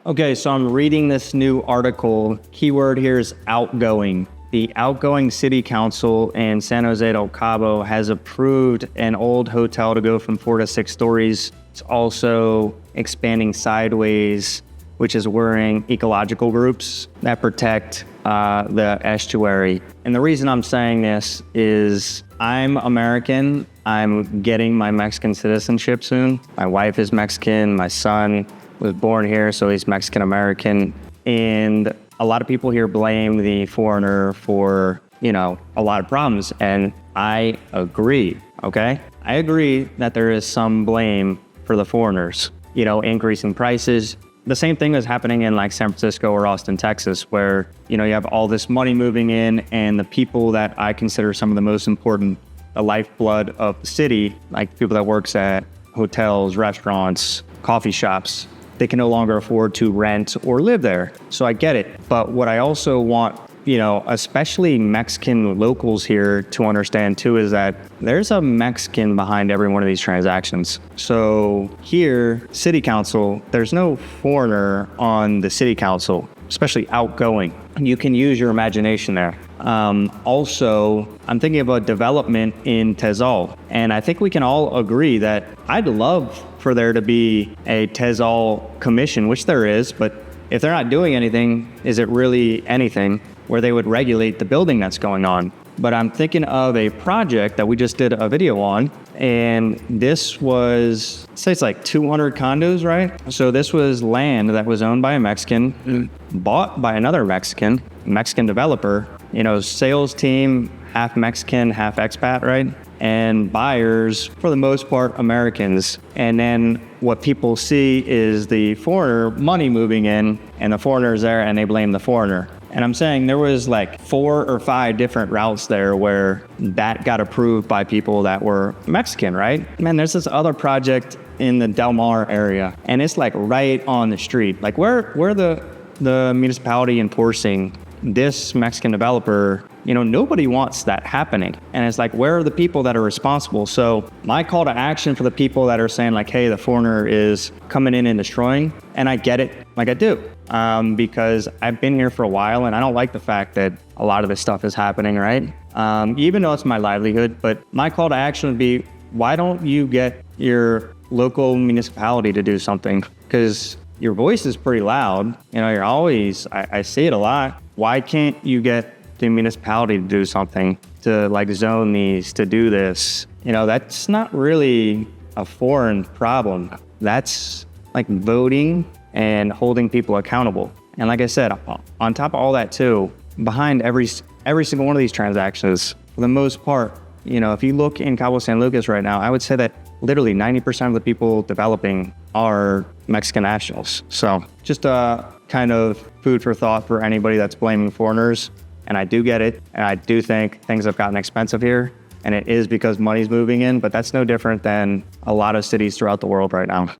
Okay, so I'm reading this new article. Keyword here is outgoing. The outgoing city council in San Jose del Cabo has approved an old hotel to go from 4 to 6 stories. It's also expanding sideways, which is wearing ecological groups that protect the estuary. And the reason I'm saying this is I'm American. I'm getting my Mexican citizenship soon. My wife is Mexican. My son was born here, so he's Mexican American. And a lot of people here blame the foreigner for, a lot of problems. And I agree, okay? I agree that there is some blame for the foreigners, increasing prices. The same thing is happening in like San Francisco or Austin, Texas, where, you have all this money moving in, and the people that I consider some of the most important, the lifeblood of the city, like people that works at hotels, restaurants, coffee shops, they can no longer afford to rent or live there. So I get it. But what I also want, especially Mexican locals here to understand too, is that there's a Mexican behind every one of these transactions. So here, city council, there's no foreigner on the city council, especially outgoing. You can use your imagination there. Also, I'm thinking about development in Tezal. And I think we can all agree that I'd love for there to be a Tezal commission, which there is, but if they're not doing anything, is it really anything where they would regulate the building that's going on? But I'm thinking of a project that we just did a video on, and this was, say it's like 200 condos, right? So this was land that was owned by a Mexican, bought by another Mexican developer, sales team, half Mexican, half expat, right? And buyers, for the most part, Americans. And then what people see is the foreigner money moving in, and the foreigner's there, and they blame the foreigner. And I'm saying there was like 4 or 5 different routes there where that got approved by people that were Mexican, right? Man, there's this other project in the Del Mar area, and it's like right on the street. Like where the municipality enforcing this Mexican developer, nobody wants that happening. And it's like, where are the people that are responsible? So my call to action for the people that are saying like, hey, the foreigner is coming in and destroying, and I get it, like I do, because I've been here for a while, and I don't like the fact that a lot of this stuff is happening, right? Even though it's my livelihood, but my call to action would be, why don't you get your local municipality to do something? Because your voice is pretty loud. You're always, I see it a lot. Why can't you get the municipality to do something, to like zone these, to do this? That's not really a foreign problem. That's like voting and holding people accountable. And like I said, on top of all that too, behind every single one of these transactions, for the most part, if you look in Cabo San Lucas right now, I would say that literally 90% of the people developing are Mexican nationals. So just a kind of food for thought for anybody that's blaming foreigners. And I do get it. And I do think things have gotten expensive here. And it is because money's moving in, but that's no different than a lot of cities throughout the world right now.